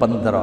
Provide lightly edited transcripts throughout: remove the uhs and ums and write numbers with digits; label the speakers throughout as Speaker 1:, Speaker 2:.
Speaker 1: 15।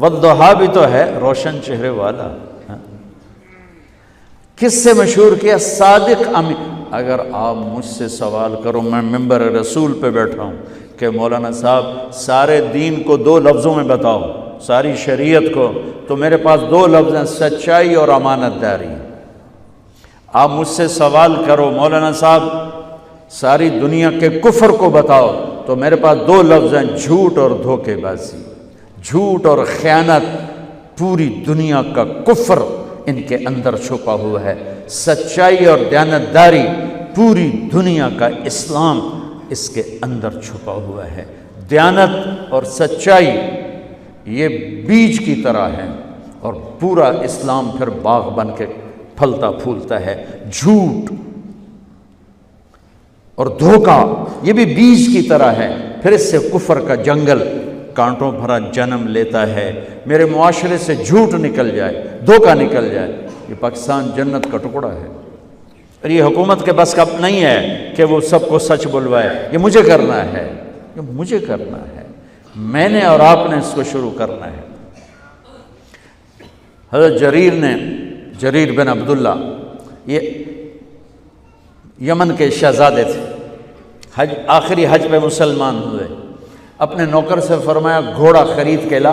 Speaker 1: والضحیٰ بھی تو ہے روشن چہرے والا. کس سے مشہور کیا؟ صادق امین. اگر آپ مجھ سے سوال کرو، میں ممبر رسول پہ بیٹھا ہوں کہ مولانا صاحب سارے دین کو 2 لفظوں میں بتاؤ، ساری شریعت کو، تو میرے پاس 2 لفظ ہیں، سچائی اور امانت داری. آپ مجھ سے سوال کرو مولانا صاحب ساری دنیا کے کفر کو بتاؤ، تو میرے پاس 2 لفظ ہیں، جھوٹ اور دھوکے بازی. جھوٹ اور خیانت، پوری دنیا کا کفر ان کے اندر چھپا ہوا ہے. سچائی اور دیانتداری، پوری دنیا کا اسلام اس کے اندر چھپا ہوا ہے. دیانت اور سچائی یہ بیج کی طرح ہے، اور پورا اسلام پھر باغ بن کے پھلتا پھولتا ہے. جھوٹ اور دھوکہ یہ بھی بیج کی طرح ہے، پھر اس سے کفر کا جنگل کانٹوں بھرا جنم لیتا ہے. میرے معاشرے سے جھوٹ نکل جائے، دھوکہ نکل جائے، یہ پاکستان جنت کا ٹکڑا ہے. اور یہ حکومت کے بس کا نہیں ہے کہ وہ سب کو سچ بلوائے. یہ مجھے کرنا ہے، یہ مجھے کرنا ہے، میں نے اور آپ نے اس کو شروع کرنا ہے. حضرت جریر بن عبداللہ یہ یمن کے شہزادے تھے، آخری حج پہ مسلمان ہوئے. اپنے نوکر سے فرمایا گھوڑا خرید کے لا،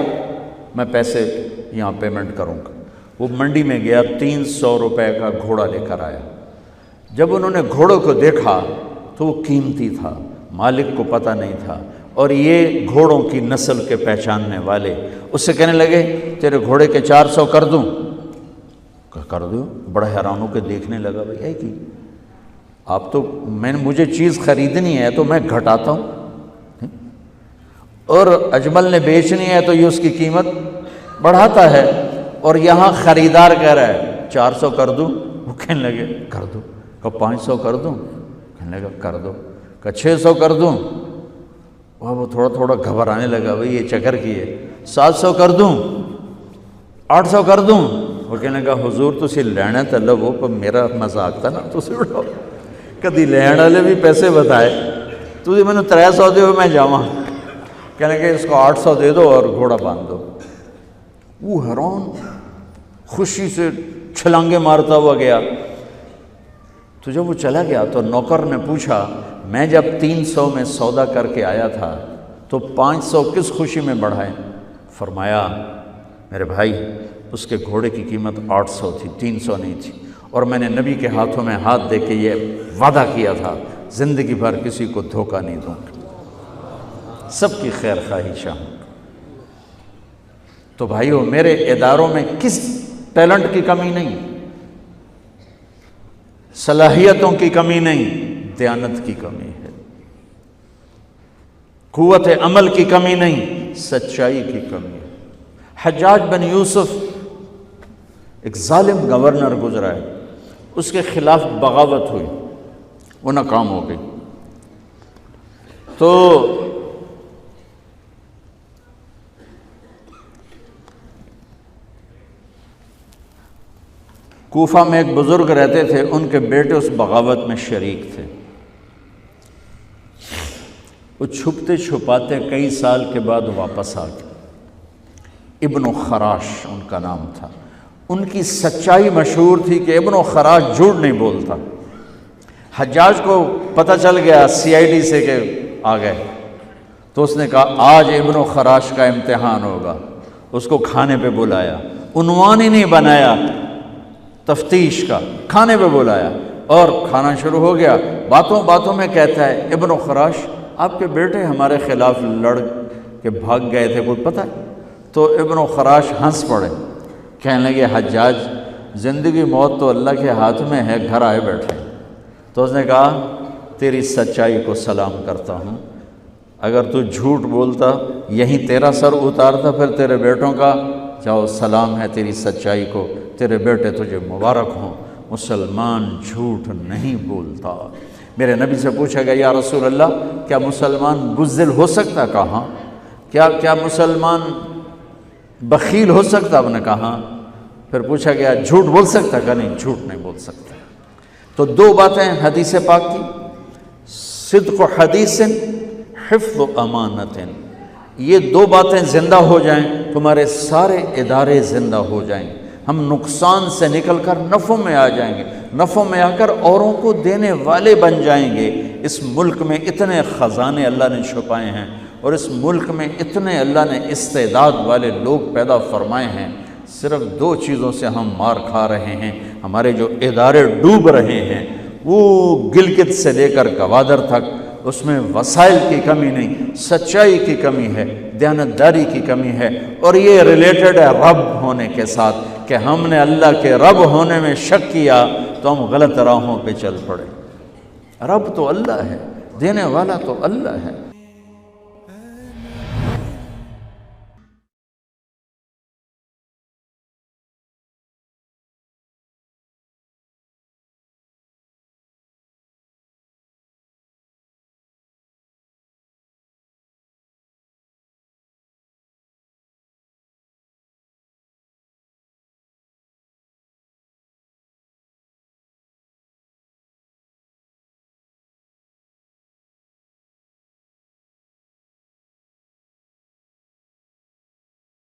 Speaker 1: میں پیسے یہاں پیمنٹ کروں گا. وہ منڈی میں گیا، 300 روپے کا گھوڑا لے کر آیا. جب انہوں نے گھوڑوں کو دیکھا تو وہ قیمتی تھا، مالک کو پتہ نہیں تھا، اور یہ گھوڑوں کی نسل کے پہچاننے والے اس سے کہنے لگے تیرے گھوڑے کے 400 کر دوں؟ کر دو. بڑا حیران ہو کے دیکھنے لگا، بھائی ہے کہ آپ تو مجھے چیز خریدنی ہے تو میں گھٹاتا ہوں، اور اجمل نے بیچنی ہے تو یہ اس کی قیمت بڑھاتا ہے، اور یہاں خریدار کہہ رہا ہے 400 کر دوں. وہ کہنے لگے کر دو. کہ 500 کر دوں؟ کہنے لگا کر دو. کہ 600 کر دوں؟ وہ تھوڑا تھوڑا گھبرانے لگا، بھئی یہ چکر کی ہے. 700 کر دوں؟ 800 کر دوں؟ وہ کہنے لگا حضور تسی لینا تو لو، پر میرا مذاق تھا نا، تسی اٹھاؤ. کدی لین والے بھی پیسے بتائے، تسی میں نے 300 دے میں جاواں. کہنے کہ اس کو 800 دے دو اور گھوڑا باندھ دو. وہ حیران، خوشی سے چھلانگے مارتا ہوا گیا. تو جب وہ چلا گیا تو نوکر نے پوچھا میں جب 300 میں سودا کر کے آیا تھا تو 500 کس خوشی میں بڑھائے؟ فرمایا میرے بھائی اس کے گھوڑے کی قیمت 800 تھی، 300 نہیں تھی، اور میں نے نبی کے ہاتھوں میں ہاتھ دے کے یہ وعدہ کیا تھا زندگی بھر کسی کو دھوکہ نہیں دوں گا، سب کی خیر خواہی چاہوں. تو بھائیو میرے اداروں میں کس ٹیلنٹ کی کمی نہیں، صلاحیتوں کی کمی نہیں، دیانت کی کمی ہے، قوت عمل کی کمی نہیں، سچائی کی کمی ہے. حجاج بن یوسف ایک ظالم گورنر گزرا ہے، اس کے خلاف بغاوت ہوئی، وہ ناکام ہو گئی. تو کوفہ میں ایک بزرگ رہتے تھے، ان کے بیٹے اس بغاوت میں شریک تھے. وہ چھپتے چھپاتے کئی سال کے بعد واپس آ گئے. ابن خراش ان کا نام تھا. ان کی سچائی مشہور تھی کہ ابن خراش جھوٹ نہیں بولتا. حجاج کو پتہ چل گیا CID سے کہ آ گئے، تو اس نے کہا آج ابن خراش کا امتحان ہوگا. اس کو کھانے پہ بلایا، عنوان ہی نہیں بنایا تفتیش کا، کھانے پہ بلایا اور کھانا شروع ہو گیا. باتوں باتوں میں کہتا ہے ابن خراش آپ کے بیٹے ہمارے خلاف لڑ کے بھاگ گئے تھے، کوئی پتہ ہے؟ تو ابن خراش ہنس پڑے، کہنے لگے حجاج زندگی موت تو اللہ کے ہاتھ میں ہے، گھر آئے بیٹھے. تو اس نے کہا تیری سچائی کو سلام کرتا ہوں، اگر تو جھوٹ بولتا یہیں تیرا سر اتارتا، پھر تیرے بیٹوں کا جاؤ سلام ہے تیری سچائی کو، تیرے بیٹے تجھے مبارک ہوں. مسلمان جھوٹ نہیں بولتا. میرے نبی سے پوچھا گیا یا رسول اللہ کیا مسلمان بزدل ہو سکتا؟ کہا کیا مسلمان بخیل ہو سکتا؟ آپ نے کہا. پھر پوچھا گیا جھوٹ بول سکتا؟ کہا نہیں، جھوٹ نہیں بول سکتا. تو 2 باتیں حدیث پاک کی، صدق حدیث، حفظ امانت. یہ دو باتیں زندہ ہو جائیں تمہارے سارے ادارے زندہ ہو جائیں گے، ہم نقصان سے نکل کر نفع میں آ جائیں گے، نفع میں آ کر اوروں کو دینے والے بن جائیں گے۔ اس ملک میں اتنے خزانے اللہ نے چھپائے ہیں، اور اس ملک میں اتنے اللہ نے استعداد والے لوگ پیدا فرمائے ہیں، صرف دو چیزوں سے ہم مار کھا رہے ہیں۔ ہمارے جو ادارے ڈوب رہے ہیں، وہ گلگت سے لے کر گوادر تک، اس میں وسائل کی کمی نہیں، سچائی کی کمی ہے، دیانتداری کی کمی ہے، اور یہ ریلیٹڈ ہے رب ہونے کے ساتھ کہ ہم نے اللہ کے رب ہونے میں شک کیا تو ہم غلط راہوں پہ چل پڑے۔ رب تو اللہ ہے، دینے والا تو اللہ ہے،